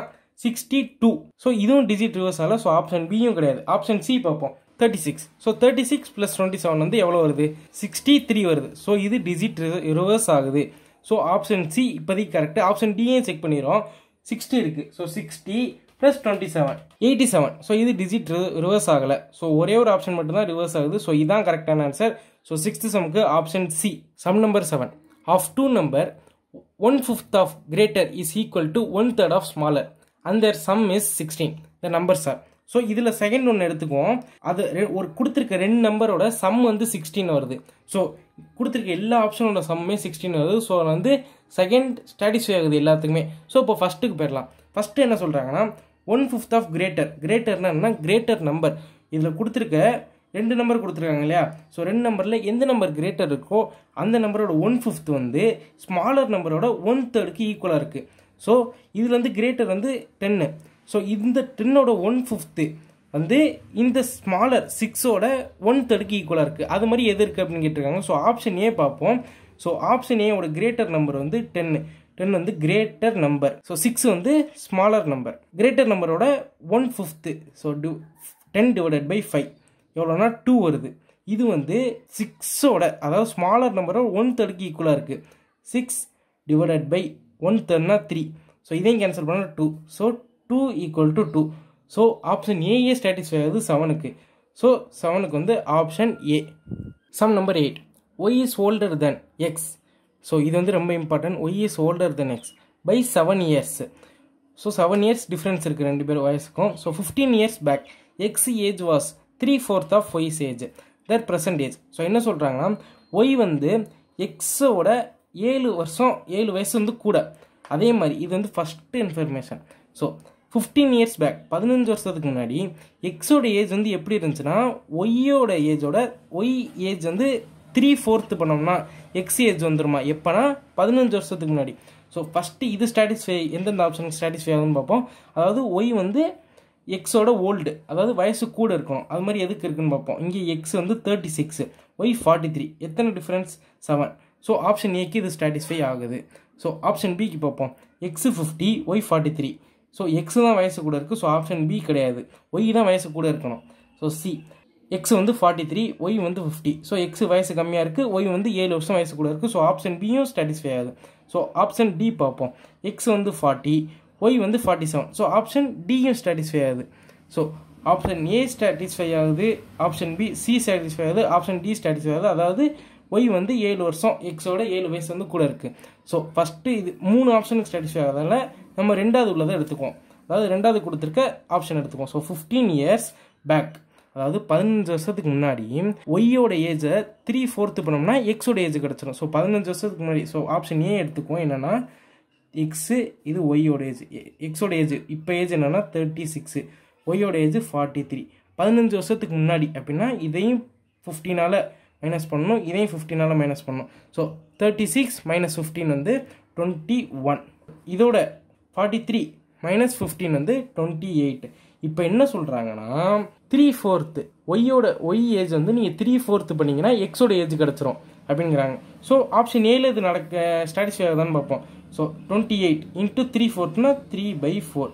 62. ஸோ இதுவும் டிஜிட் ரிவர்ஸ் ஆகலை. ஸோ ஆப்ஷன் பியும் கிடையாது. ஆப்ஷன் சி பார்ப்போம். 36. ஸோ 36 + 27 வந்து எவ்வளோ வருது? 63 வருது. ஸோ இது டிஜிட் ரிவர்ஸ் ஆகுது. ஸோ ஆப்ஷன் சி இப்போதைக்கு கரெக்டு. ஆப்ஷன் டியும் செக் பண்ணிடுறோம். 60 இருக்குது. ஸோ 60 + 27 87. ஸோ இது டிஜிட் ரிவர்ஸ் ஆகலை. ஸோ ஒரே ஒரு ஆப்ஷன் மட்டும்தான் ரிவர்ஸ் ஆகுது. ஸோ இதுதான் கரெக்டான ஆன்சர். ஸோ 6th சம்முக்கு option C. Sum number 7. Of 2 நம்பர் 1/5 of greater is equal to 1/3 of smaller and their sum is 16. The numbers are. So இதில் செகண்ட் ஒன்று எடுத்துக்குவோம். அது ஒரு கொடுத்துருக்க 2 நம்பரோட சம் வந்து 16 வருது. ஸோ கொடுத்துருக்க எல்லா ஆப்ஷனோட சம்மே 16 வருது. ஸோ வந்து செகண்ட் சாட்டிஸ்ஃபை ஆகுது எல்லாத்துக்குமே. ஸோ இப்போ ஃபஸ்ட்டுக்கு போயிடலாம். ஃபஸ்ட்டு என்ன சொல்கிறாங்கன்னா 1/5 of கிரேட்டர்னா என்ன? Greater number. இதில் கொடுத்துருக்க 2 நம்பர் கொடுத்துருக்காங்க இல்லையா? ஸோ 2 நம்பரில் எந்த நம்பர் கிரேட்டர் இருக்கோ அந்த நம்பரோட 1/5 வந்து ஸ்மாலர் நம்பரோட 1/3க்கு ஈக்குவலாக இருக்குது. ஸோ இதில் வந்து கிரேட்டர் வந்து 10. ஸோ இந்த 10ஓட 1/5 வந்து இந்த ஸ்மாலர் 6ஓட 1/3க்கு ஈக்குவலாக இருக்குது. அது மாதிரி எது இருக்குது அப்படின்னு கேட்டிருக்காங்க. ஸோ ஆப்ஷன் ஏ பார்ப்போம். ஸோ ஆப்ஷன் ஏவோட கிரேட்டர் நம்பர் வந்து 10 வந்து கிரேட்டர் நம்பர். ஸோ 6 வந்து ஸ்மாலர் நம்பர். கிரேட்டர் நம்பரோட 1/5. ஸோ 10 / 5 எவ்வளோனா 2 வருது. இது வந்து 6ஓட அதாவது ஸ்மாலர் நம்பரோட 1/3க்கு ஈக்குவலாக இருக்குது. 6 / 1/3னா 3. ஸோ இதையும் கேன்சல் பண்ணால் 2. ஸோ 2 = 2. ஸோ ஆப்ஷன் ஏயே சாட்டிஸ்ஃபை ஆகுது 7க்கு. ஸோ 7க்கு வந்து option A. Sum number 8. y is older than x. So இது வந்து ரொம்ப important. y is older than x by 7 years. So 7 years difference இருக்குது 2 பேர் வயசுக்கும். So 15 years back x age was 3/4 of y's age their present age. So என்ன சொல்கிறாங்கன்னா y வந்து எக்ஸோட 7 வயசு வந்து கூட. அதே மாதிரி இது வந்து first information. So 15 years back 15 வருஷத்துக்கு முன்னாடி எக்ஸோட ஏஜ் வந்து எப்படி இருந்துச்சுன்னா ஒய்யோட ஏஜோட ஒய் ஏஜ் வந்து 3/4 பண்ணோம்னா எக்ஸ் ஏஜ் வந்துருமா எப்போனா 15 வருஷத்துக்கு முன்னாடி. ஸோ ஃபஸ்ட்டு இது ஸ்டாட்டிஸ்ஃபை எந்தெந்த ஆப்ஷனுக்கு ஸ்டாட்டிஸ்ஃபை ஆகுதுன்னு பார்ப்போம். அதாவது ஒய் வந்து எக்ஸோட ஓல்டு, அதாவது வயசு கூட இருக்கணும். அது மாதிரி எதுக்கு இருக்குன்னு பார்ப்போம். இங்கே எக்ஸ் வந்து 36, ஒய் 43, எத்தனை டிஃப்ரென்ஸ் 7. ஸோ ஆப்ஷன் ஏக்கு இது ஸ்டாட்டிஸ்ஃபை ஆகுது. ஸோ ஆப்ஷன் பிக்கு பார்ப்போம். X 50, Y 43. ஸோ எக்ஸு தான் வயசு கூட இருக்குது. ஸோ ஆப்ஷன் பி கிடையாது, ஒய் தான் வயசு கூட இருக்கணும். ஸோ சி எக்ஸ் வந்து 43, ஒய் வந்து 50. ஸோ எக்ஸ் வயசு கம்மியாக இருக்குது, ஒய் வந்து 7 வருஷம் வயசு கூட இருக்குது. ஸோ ஆப்ஷன் பியும் ஸ்டாட்டிஸ்ஃபை ஆகுது. ஸோ ஆப்ஷன் டி பார்ப்போம். எக்ஸ் வந்து 40, ஒய் வந்து 47. ஸோ ஆப்ஷன் டியும் ஸ்டாட்டிஸ்ஃபை ஆகுது. ஸோ ஆப்ஷன் ஏ ஸ்டாட்டிஸ்ஃபை ஆகுது, ஆப்ஷன் பி சி ஸ்டாட்டிஸ்ஃபை ஆகுது, ஆப்ஷன் டி ஸ்டாட்டிஸ்ஃபை ஆகுது. அதாவது ஒய் வந்து 7 வருஷம், எக்ஸோட 7 வயசு வந்து கூட இருக்குது. ஸோ ஃபஸ்ட்டு இது 3 ஆப்ஷனுக்கு ஸ்டாட்டிஸ்ஃபை ஆகிறதால நம்ம ரெண்டாவது உள்ளதை எடுத்துக்குவோம். அதாவது ரெண்டாவது கொடுத்துருக்க ஆப்ஷன் எடுத்துக்குவோம். ஸோ 15 இயர்ஸ் பேக், அதாவது 15 வருஷத்துக்கு முன்னாடி ஒய்யோட ஏஜை 3/4 பண்ணோம்னா எக்ஸோட ஏஜ் கிடச்சிடும். ஸோ 15 வருஷத்துக்கு முன்னாடி. ஸோ ஆப்ஷன் ஏ எடுத்துக்குவோம். என்னென்னா எக்ஸு, இது ஒய்யோட ஏஜ். எக்ஸோட ஏஜ் இப்போ ஏஜ் என்னென்னா 36, ஒய்யோட ஏஜ் 43. 15 வருஷத்துக்கு முன்னாடி அப்படின்னா இதையும் 15ஆல் மைனஸ் பண்ணணும், இதையும் 15ஆல் மைனஸ் பண்ணணும். ஸோ 36 - 15 வந்து 21. இதோட 43 - 15 வந்து 28. இப்போ என்ன சொல்கிறாங்கன்னா 3/4 ஒய் ஏஜ் வந்து நீங்கள் 3/4 பண்ணிங்கன்னா எக்ஸோட ஏஜ் கிடச்சிரும் அப்படிங்கிறாங்க. ஸோ ஆப்ஷன் ஏல இது ஸ்டாட்டிஸ்ஃபை ஆகுதான்னு பார்ப்போம். ஸோ 28 × 3/4 3/4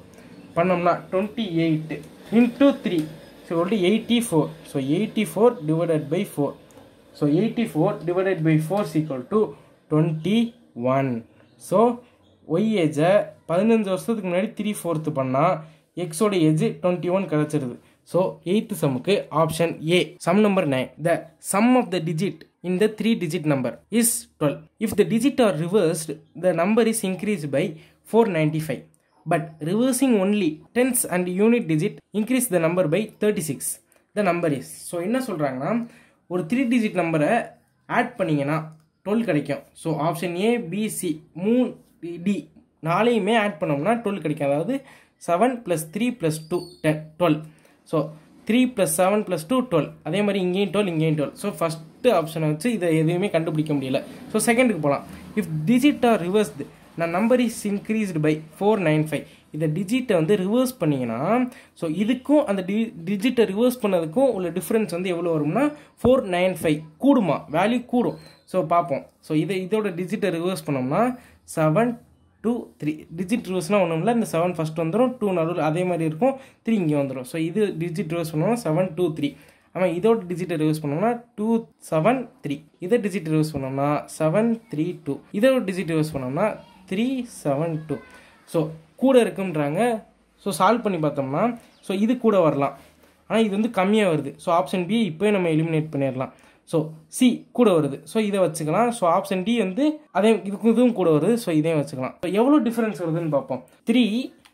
பண்ணோம்னா 28 × 3 so 84. So 84 / 4. So 84 / 4 = 21. So y ஏஜை 15 வருஷத்துக்கு முன்னாடி 3/4 பண்ணால் எக்ஸோட ஏஜ் 21 கிடச்சிருது. ஸோ 8th சம்முக்கு option A. Sum number 9. The sum of the digit in the 3-digit number is 12. If the digit are reversed, the number is increased by 495. But reversing only tens and unit digit increase the number by 36. The number is. So என்ன சொல்கிறாங்கன்னா ஒரு 3-digit நம்பரை ஆட் பண்ணிங்கன்னா 12 கிடைக்கும். So option A, B, C 3 D 4யுமே ஆட் பண்ணோம்னா 12 கிடைக்கும். அதாவது 7 + 3 + 2 10 12. ஸோ 3 + 7 + 2 12. அதே மாதிரி இங்கேயும் 12, இங்கேயும் 12. ஸோ ஃபஸ்ட்டு ஆப்ஷனை வச்சு இதை எதுவுமே கண்டுபிடிக்க முடியல. ஸோ செகண்டுக்கு போகலாம். இஃப் டிஜிட் ஆர் ரிவர்ஸ்டு நான் நம்பர் இஸ் இன்க்ரீஸ்டு பை 495. இதை டிஜிட்டை வந்து ரிவர்ஸ் பண்ணிங்கன்னா ஸோ இதுக்கும் அந்த டிஜிட்டை ரிவர்ஸ் பண்ணதுக்கும் உள்ள டிஃப்ரென்ஸ் வந்து எவ்வளோ வரும்னா 495 கூடுமா, வேல்யூ கூடும். ஸோ பார்ப்போம். ஸோ இதோட டிஜிட்டை ரிவர்ஸ் பண்ணோம்னா 7 2 3. டிஜிட் ரிவர்ஸ்னால் ஒன்றும் இல்லை, இந்த 7 ஃபஸ்ட் வந்துடும், 2 நடுவில் அதே மாதிரி இருக்கும், 3 இங்கே வந்துடும். ஸோ இது டிஜிட் ரிவர்ஸ் பண்ணோம்னா 7 2 3. ஆமாம், இதோட டிஜிட்டை ரிவர்ஸ் பண்ணோம்னா 2 7 3. இதை டிஜிட் ரிவர்ஸ் பண்ணோம்னா 7 3 2. இதோட டிஜிட் ரிவர்ஸ் பண்ணோம்னா 3 7 2. ஸோ கூட இருக்குன்றாங்க. ஸோ சால்வ் பண்ணி பார்த்தோம்னா ஸோ இது கூட வரலாம், ஆனால் இது வந்து கம்மியாக வருது. ஸோ ஆப்ஷன் பி இப்போயே நம்ம எலிமினேட் பண்ணிடலாம். ஸோ சி கூட வருது, ஸோ இதை வச்சுக்கலாம். ஸோ ஆப்ஷன் டி வந்து அதே இதுவும் கூட வருது, ஸோ இதையும் வச்சுக்கலாம். ஸோ எவ்வளோ டிஃப்ரென்ஸ் வருதுன்னு பார்ப்போம். 3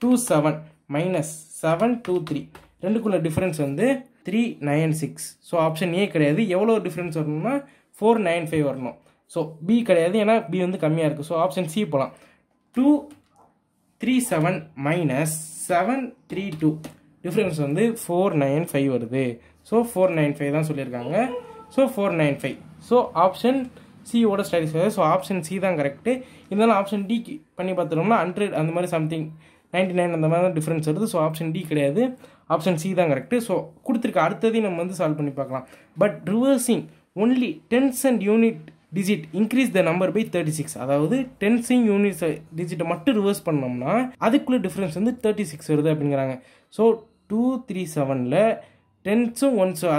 2 7 -7 2 3 ரெண்டுக்குள்ள டிஃப்ரென்ஸ் வந்து 396. ஸோ ஆப்ஷன் ஏ கிடையாது. எவ்வளோ டிஃப்ரென்ஸ் வரணும்னா 495 வரணும். ஸோ பி கிடையாது, ஏன்னா பி வந்து கம்மியாக இருக்குது. ஸோ ஆப்ஷன் சி போகலாம். 237 - 732 டிஃப்ரென்ஸ் வந்து 495 வருது. ஸோ 495 தான் சொல்லியிருக்காங்க. ஸோ 495. ஸோ ஆப்ஷன் சியோட ஸ்டாட்டிஸ்ஃபை. ஸோ ஆப்ஷன் சி தான் கரெக்டு. இருந்தாலும் ஆப்ஷன் டி பண்ணி பார்த்துட்டோம்னா 100 அந்த மாதிரி சம்திங் 99 அந்த மாதிரி தான் டிஃப்ரென்ஸ் வருது. ஸோ ஆப்ஷன் டி கிடையாது, ஆப்ஷன் சி தான் கரெக்டு. ஸோ கொடுத்துருக்க அடுத்ததையும் நம்ம வந்து சால்வ் பண்ணி பார்க்கலாம். But reversing only tens and unit digit increase the number by 36. அதாவது டென்ஸையும் யூனிட் டிஜிட்டை மட்டும் ரிவர்ஸ் பண்ணோம்னா அதுக்குள்ளே டிஃப்ரென்ஸ் வந்து 36 வருது அப்படிங்கிறாங்க. ஸோ 237ல் டென்ஸும் ஒன்ஸும்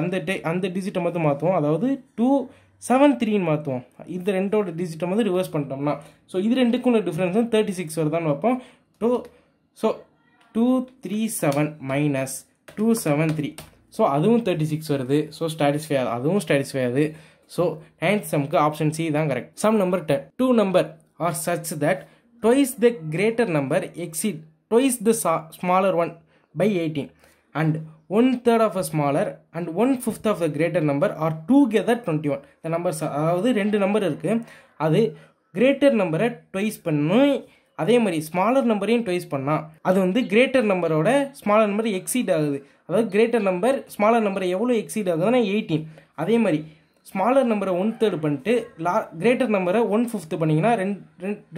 அந்த டிஜிட்டை மட்டும் மாற்றுவோம். அதாவது 273ன்னு மாற்றுவோம். இந்த ரெண்டோட டிஜிட்டை வந்து ரிவர்ஸ் பண்ணிட்டோம்னா ஸோ இது ரெண்டுக்கும் உள்ள டிஃப்ரென்ஸ் வந்து 36 வருதான்னு பார்ப்போம். ஸோ 237 - 273. ஸோ அதுவும் 36 வருது. ஸோ ஸ்டாட்டிஸ்ஃபை ஆகுது, அதுவும் ஸ்டாட்டிஸ்ஃபை ஆகுது. ஸோ 9th சம்க்கு ஆப்ஷன் சி தான் correct. Sum number 10. 2 number are such that twice the greater number exceed twice the smaller one by 18 and 1/3 of a smaller and 1/5 of the greater number are together 21. இந்த நம்பர்ஸ் அதாவது ரெண்டு நம்பர் இருக்குது, அது கிரேட்டர் நம்பரை ட்வைஸ் பண்ணி அதே மாதிரி ஸ்மாலர் நம்பரையும் ட்வைஸ் பண்ணால் அது வந்து கிரேட்டர் நம்பரோட ஸ்மாலர் நம்பர் எக்ஸீட் ஆகுது. அதாவது கிரேட்டர் நம்பர் ஸ்மாலர் நம்பரை எவ்வளோ எக்ஸீட் ஆகுதுன்னா 18. அதே மாதிரி ஸ்மாலர் நம்பரை 1/3 பண்ணிட்டு கிரேட்டர் நம்பரை 1/5 பண்ணிங்கன்னா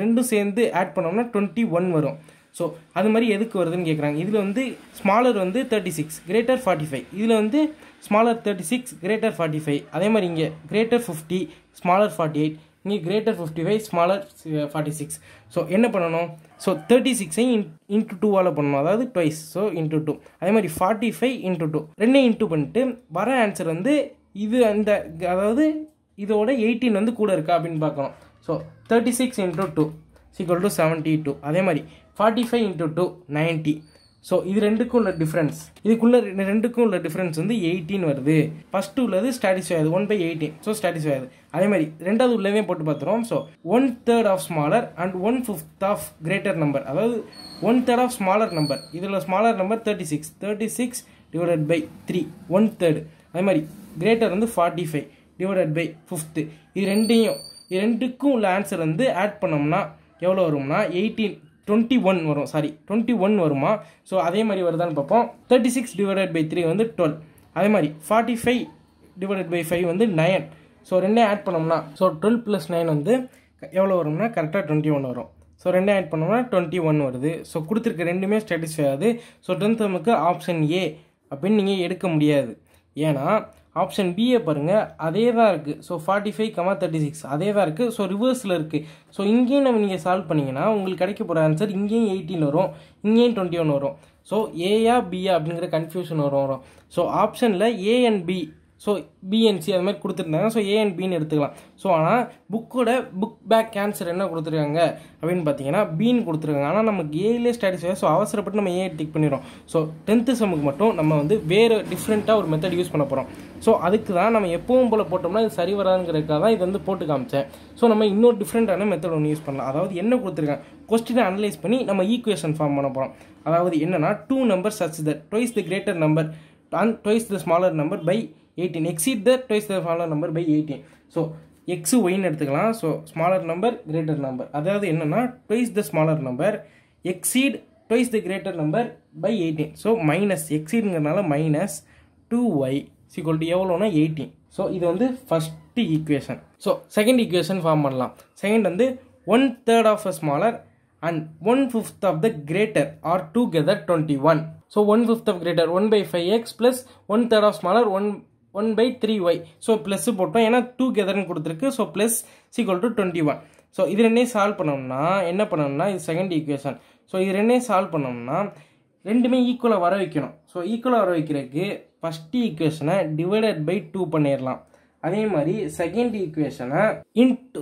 ரெண்டும் சேர்ந்து ஆட் பண்ணோம்னா 21 வரும். ஸோ அது மாதிரி எதுக்கு வருதுன்னு கேட்குறாங்க. இதில் வந்து ஸ்மாலர் வந்து 36, கிரேட்டர் 45. இதில் வந்து ஸ்மாலர் 36, கிரேட்டர் 45. அதே மாதிரி இங்கே கிரேட்டர் 50, ஸ்மாலர் 48. இங்கே கிரேட்டர் 55, ஸ்மாலர் 46. ஸோ என்ன பண்ணணும்? ஸோ 36ஐயும் இன்ட்டு 2ஆல் பண்ணணும், அதாவது ட்வைஸ். So into 2. அதே மாதிரி 45 இன்ட்டு 2 ரெண்டையும் இன்ட்டு பண்ணிட்டு வர ஆன்சர் வந்து இது அந்த அதாவது இதோட 18 வந்து கூட இருக்கா அப்படின்னு பார்க்கணும். So 36 into 2 equal to 72. அதே மாதிரி 45 இன்ட்டு 2 90. ஸோ இது ரெண்டுக்கும் உள்ள டிஃப்ரென்ஸ், இதுக்குள்ள ரெண்டுக்கும் உள்ள டிஃப்ரென்ஸ் வந்து 18 வருது. ஃபஸ்ட்டு உள்ளது ஸ்டாட்டிஸ்ஃபை ஆகுது 1/18. ஸோ ஸ்டாட்டிஸ்ஃபை ஆகுது. அதே மாதிரி ரெண்டாவது உள்ளவே போட்டு பார்த்துருவோம். So 1/3 of smaller and 1/5 of greater number, அதாவது 1/3 ஆஃப் ஸ்மாலர் நம்பர். இதில் ஸ்மாலர் நம்பர் 36 டிவைடட் பை 3 1/3. அதே மாதிரி கிரேட்டர் வந்து 45 டிவைடட் பை 5. இது ரெண்டுக்கும் உள்ள ஆன்சர் வந்து ஆட் பண்ணோம்னா எவ்வளோ வரும்னா 21 வரும். 21 வருமா? ஸோ அதே மாதிரி வருதான்னு பார்ப்போம். 36 டிவைடட் பை 3 வந்து 12. அதே மாதிரி 45 டிவைடட் பை 5 வந்து 9. ஸோ ரெண்டே ஆட் பண்ணோம்னா ஸோ 12 + 9 வந்து எவ்வளோ வரும்னா கரெக்டாக 21 வரும். ஸோ ரெண்டே ஆட் பண்ணோம்னா 21 வருது. ஸோ கொடுத்துருக்க ரெண்டுமே சாட்டிஸ்ஃபை ஆகுது. ஸோ 10th சம்முக்கு ஆப்ஷன் ஏ அப்படின்னு நீங்கள் எடுக்க முடியாது. ஏன்னா ஆப்ஷன் பியை பாருங்கள், அதே தான் இருக்குது. ஸோ 45, 36 அதே தான் இருக்குது. ஸோ ரிவர்ஸில் இருக்குது. ஸோ இங்கேயும் நீங்கள் சால்வ் பண்ணிங்கன்னா உங்களுக்கு கிடைக்க போகிற ஆன்சர் இங்கேயும் 18 வரும், இங்கேயும் 21 வரும். ஸோ ஏயா பியா அப்படிங்கிற கன்ஃபியூஷன் வரும். ஸோ ஆப்ஷனில் A and B, so B and C அது மாதிரி கொடுத்துருந்தாங்க. ஸோ ஏ அண்ட் பின்னு எடுத்துக்கலாம். ஸோ ஆனால் புக் பேக் ஆன்சர் என்ன கொடுத்துருக்காங்க அப்படின்னு பார்த்தீங்கன்னா பின்னு கொடுத்துருக்காங்க. ஆனால் நமக்கு ஏலே ஸ்டாட்டிஸ்ஃபை. ஸோ அவசரப்பட்டு நம்ம ஏ டிக் பண்ணிடுறோம். ஸோ 10th சம்முக்கு மட்டும் நம்ம வந்து வேறு டிஃப்ரெண்ட்டாக ஒரு மெத்தட் யூஸ் பண்ண போகிறோம். ஸோ அதுக்கு தான் நம்ம எப்பவும் போல் போட்டோம்னா இது சரி வராதுங்கிறதுக்காக தான் இது வந்து போட்டு காமிச்சேன். ஸோ நம்ம இன்னொரு டிஃப்ரெண்ட்டான மெத்தட் ஒன்று யூஸ் பண்ணலாம். அதாவது என்ன கொடுத்துருக்காங்க, கொஸ்டினை அனலைஸ் பண்ணி நம்ம ஈக்குவேஷன் ஃபார்ம் பண்ண போகிறோம். அதாவது என்னன்னா 2 numbers such that twice the greater number and twice the smaller number by 18 exceed the twice the smaller number by 18. So x ஒய்ன்னு எடுத்துக்கலாம். So smaller number greater number, அதாவது என்னன்னா twice the smaller number exceed twice the greater number by 18. So minus எக்ஸீடுங்கிறதுனால -2y ஈக்குவல் டு எவ்வளோனா 18. ஸோ இது வந்து first equation. So second equation form பண்ணலாம். செகண்ட் வந்து 1/3 of a smaller and 1/5 of the greater are together 21. So 1/5 of greater 1/5x plus 1/3 of smaller 1/3y. So plus போட்டோம் ஏன்னா togetherன்னு கொடுத்துருக்கு. So plus equal to 21. So இது ரெண்டே சால்வ் பண்ணோம்னா என்ன பண்ணோம்னா இது செகண்ட் ஈக்குவேஷன். ஸோ இது ரெண்டே சால்வ் பண்ணோம்னா ரெண்டுமே ஈக்குவலாக வர வைக்கணும். ஸோ ஈக்குவலாக வர வைக்கிறதுக்கு ஃபஸ்ட்டு ஈக்குவேஷனை டிவைடட் பை 2 பண்ணிடலாம். அதே மாதிரி செகண்ட் ஈக்குவேஷனை இன்ட்டு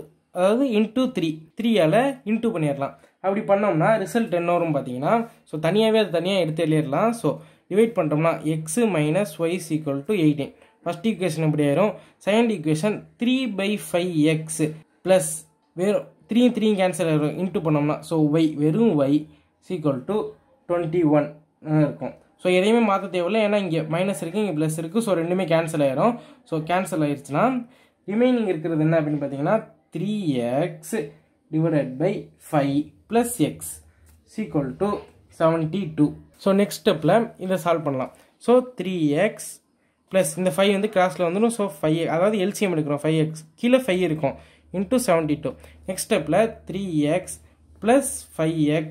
3ஆல் இன்ட்டு பண்ணிடலாம். அப்படி பண்ணோம்னா ரிசல்ட் என்ன வரும் பார்த்தீங்கன்னா, ஸோ தனியாகவே அது தனியாக எடுத்து எழுதிடலாம். ஸோ டிவைட் பண்ணிட்டோம்னா x minus y equal to 18. First equation எப்படி ஆயிரும்? செகண்ட் ஈக்குவேஷன் 3/5x ப்ளஸ் வெறும் 3 கேன்சல் ஆயிரும். இன்ட்டு பண்ணோம்னா ஸோ ஒய் வெறும் ஒய் ஈக்குவல் டு 21 இருக்கும். ஸோ எதையுமே மாற்ற தேவையில்லை, ஏன்னா இங்கே மைனஸ் இருக்குது, இங்கே ப்ளஸ் இருக்குது. ஸோ ரெண்டுமே கேன்சல் ஆயிரும். ஸோ கேன்சல் ஆயிடுச்சுன்னா ரிமைனிங் இருக்கிறது என்ன அப்படின்னு பார்த்தீங்கன்னா 3x divided by 5 plus x equal to 72. So next ஸ்டெப்பில் இதை சால்வ் பண்ணலாம். ஸோ 3x ப்ளஸ் இந்த 5 வந்து கிராஸில் வந்துடும். ஸோ 5 அதாவது எல்சிஎம் எடுக்கிறோம். 5x கீழே 5 இருக்கும் இன்ட்டு 72. நெக்ஸ்ட் ஸ்டெப்பில் 3x plus 5x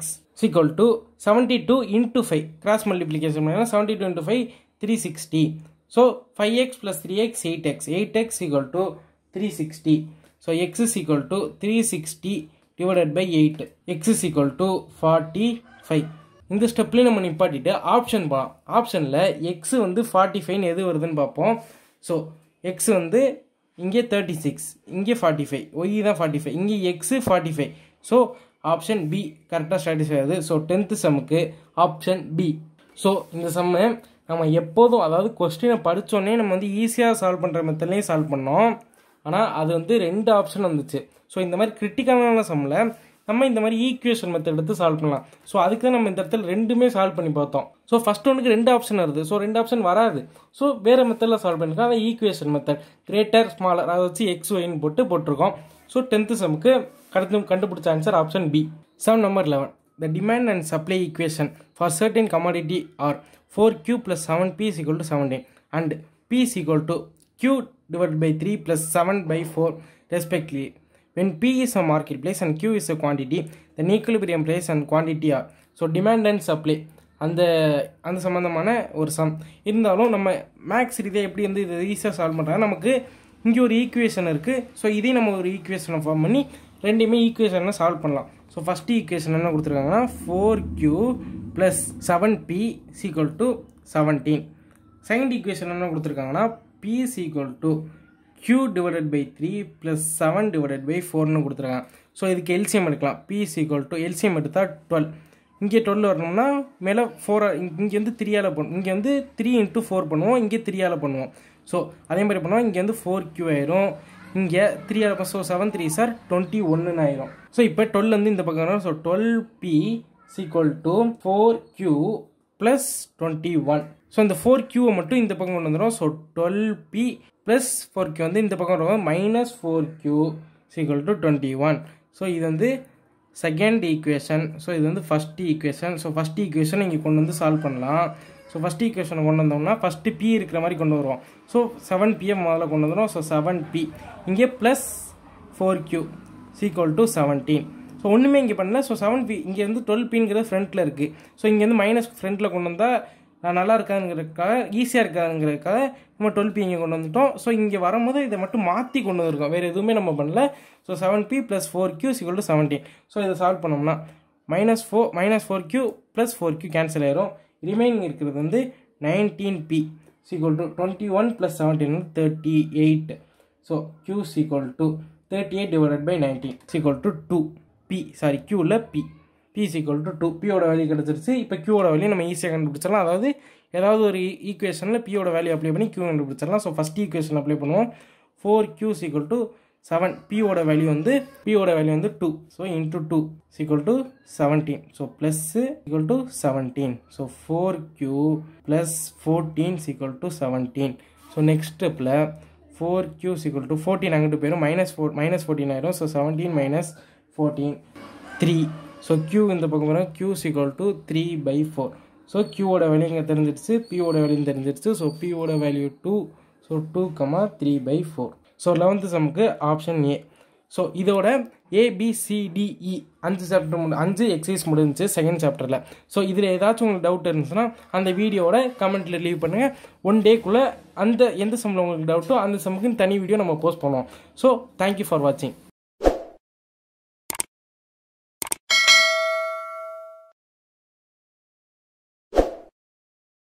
equal to 72 into 5 cross multiplication பண்ணினா 72 into 5 360. So 5x plus 3x 8x equal to 360. So x is equal to 360 divided by 8. X is equal to 45. இந்த ஸ்டெப்லேயும் நம்ம நிப்பாட்டிட்டு ஆப்ஷன் போகலாம். ஆப்ஷனில் x வந்து 45 எது வருதுன்னு பார்ப்போம். ஸோ x வந்து இங்கே 36, இங்கே 45, y தான் 45, இங்கே x 45. ஸோ ஆப்ஷன் பி கரெக்டாக சாட்டிஸ்ஃபை ஆகுது. ஸோ 10th சம்முக்கு ஆப்ஷன் பி. ஸோ இந்த சம்மை நம்ம எப்போதும் அதாவது கொஸ்டினை படித்தோடனே நம்ம வந்து ஈஸியாக சால்வ் பண்ணுற மெத்தட்லேயும் சால்வ் பண்ணோம். ஆனால் அது வந்து 2 ஆப்ஷன் வந்துச்சு. ஸோ இந்த மாதிரி கிரிட்டிக்கலான சம்மில் நம்ம இந்த மாதிரி ஈக்குவேஷன் மெத்தட் எடுத்து சால்வ் பண்ணலாம். ஸோ அதுக்கு தான் நம்ம இந்த இடத்துல ரெண்டுமே சால்வ் பண்ணி பார்த்தோம். ஸோ ஃபர்ஸ்ட் ஒன்றுக்கு 2 ஆப்ஷன் வருது. ஸோ 2 ஆப்ஷன் வராது. ஸோ வேறு மெத்தடில் சால்வ் பண்ணிருக்கோம். அதான் ஈக்குவேஷன் மெத்தட், கிரேட்டர் ஸ்மாலர் அதை வச்சு எக்ஸ் ஒய்ன்னு போட்டிருக்கோம். ஸோ 10th சம்முக்கு கண்டுபிடிச்ச answer option B. Sum number 11. The demand and supply equation for certain commodity are 4Q plus 7P is equal to 17 and P is equal to Q divided by 3 plus 7 by 4 respectively. When P is a marketplace and Q is a quantity, then equilibrium price and quantity are. So demand and supply அந்த சம்பந்தமான ஒரு சம் இருந்தாலும் நம்ம மேக்ஸ் ரீதியாக எப்படி வந்து இதை ஈஸியாக சால்வ் பண்ணுறாங்க. நமக்கு இங்கே ஒரு ஈக்குவேஷன் இருக்குது. ஸோ இதையும் நம்ம ஒரு ஈக்குவேஷனை ஃபார்ம் பண்ணி ரெண்டுமே ஈக்குவேஷனை சால்வ் பண்ணலாம். ஸோ ஃபஸ்ட்டு ஈக்குவேஷன் என்ன கொடுத்துருக்காங்கன்னா 4Q plus 7P is equal to 17. Second equation என்ன கொடுத்துருக்காங்கன்னா P is equal to Q divided by 3 plus 7 divided by 4ன்னு கொடுத்துருக்காங்க. ஸோ இதுக்கு எல்சிஎம் எடுக்கலாம். P is equal to LCM எடுத்தால் 12. இங்கே 12 வரணும்னா மேலே 4 இங்கே வந்து 3ஆல் பண்ணுவோம். இங்கே வந்து 3 into 4 பண்ணுவோம். இங்கே 3ஆல் பண்ணுவோம். ஸோ அதே மாதிரி பண்ணுவோம். இங்கே வந்து 4Q ஆயிரும். இங்கே 3ஆல் ஸோ 7 3 சார் 21 ஆயிரும். ஸோ இப்போ 12 வந்து இந்த பக்கம் வரும். So 12P is equal to 4Q plus 21. So இந்த 4Qவை மட்டும் இந்த பக்கம் கொண்டு வந்துடும். ஸோ 12P plus 4Q வந்து இந்த பக்கம் வரும். Minus 4Q is equal to 21. So இது வந்து செகண்ட் ஈக்குவேஷன். ஸோ இது வந்து first equation. So first equation இங்கே கொண்டு வந்து சால்வ் பண்ணலாம். ஸோ ஃபஸ்ட் ஈக்குவேஷனை கொண்டு வந்தோம்னா ஃபஸ்ட்டு P இருக்கிற மாதிரி கொண்டு வருவோம். ஸோ 7P முதல்ல கொண்டு வந்துடும். ஸோ 7P இங்கே plus 4Q equal to 17. So ஒன்றுமே இங்கே பண்ணல. ஸோ 7P இங்கே வந்து 12Pங்கிறது ஃப்ரண்ட்டில் இருக்குது. ஸோ இங்கேருந்து மைனஸ் ஃப்ரண்ட்டில் கொண்டு வந்தால் நல்லா இருக்காதுங்கிறதுக்காக ஈஸியாக இருக்காதுங்கிறதுக்காக நம்ம 12P இங்கே கொண்டு வந்துட்டோம். ஸோ இங்கே வரும்போது இதை மட்டும் மாற்றி கொண்டு வந்திருக்கோம். வேறு எதுவுமே நம்ம பண்ணல. So 7P plus 4Q equal to 17. So இதை சால்வ் பண்ணோம்னா minus 4Q plus 4Q cancel ஆயிரும். ரிமைனிங் இருக்கிறது வந்து 19P equal to 21 plus 17 38. So Q equal to 38 divided by 19 equal to 2P. Sorry Qவில் P ஈக்குவல் டு 2. Pயோட வேல்யூ கிடச்சிருச்சு. இப்போ Qவோட வேல்யூ நம்ம ஈஸியாக கண்டுபிடிச்சிடலாம். அதாவது ஏதாவது ஒரு ஈக்குவேஷனில் Pயோட வேல்யூ அப்ளை பண்ணி Q கண்டுபிடிச்சிடலாம். ஸோ ஃபஸ்ட் ஈக்குவேஷன் அப்ளை பண்ணுவோம். 4Q equal to 7. Pயோட வேல்யூ வந்து 2. So into 2 equal to 17. So plus equal to 17. So 4Q plus 14 equal to 17. So next ஸ்டெப்பில் 4Q ஈக்குவல் டு 14 அங்கிட்டு போயிடும். மைனஸ் 14 ஆயிரும். So 17 minus 14 3. ஸோ Q இந்த பக்கம் வரும். Q equal to 3/4. ஸோ Qவோட வேல்யூ இங்கே தெரிஞ்சிருச்சு. Pயோட வேல்யூ தெரிஞ்சிருச்சு. ஸோ Pயோட வேல்யூ 2. ஸோ 2,3/4. ஸோ 11th சம்முக்கு ஆப்ஷன் ஏ. ஸோ இதோட ABCDE 5 சாப்டர் 5 எக்ஸசைஸ் முடிஞ்சிச்சு செகண்ட் சாப்டரில். ஸோ இதில் ஏதாச்சும் உங்களுக்கு டவுட் இருந்துச்சுன்னா அந்த வீடியோட கமெண்ட்டில் லீவ் பண்ணுங்கள். 1 டேக்குள்ளே எந்த சம்மில் உங்களுக்கு டவுட்டோ அந்த சம்முக்குன்னு தனி வீடியோ நம்ம போஸ்ட் பண்ணுவோம். ஸோ தேங்க்யூ ஃபார் வாட்சிங்.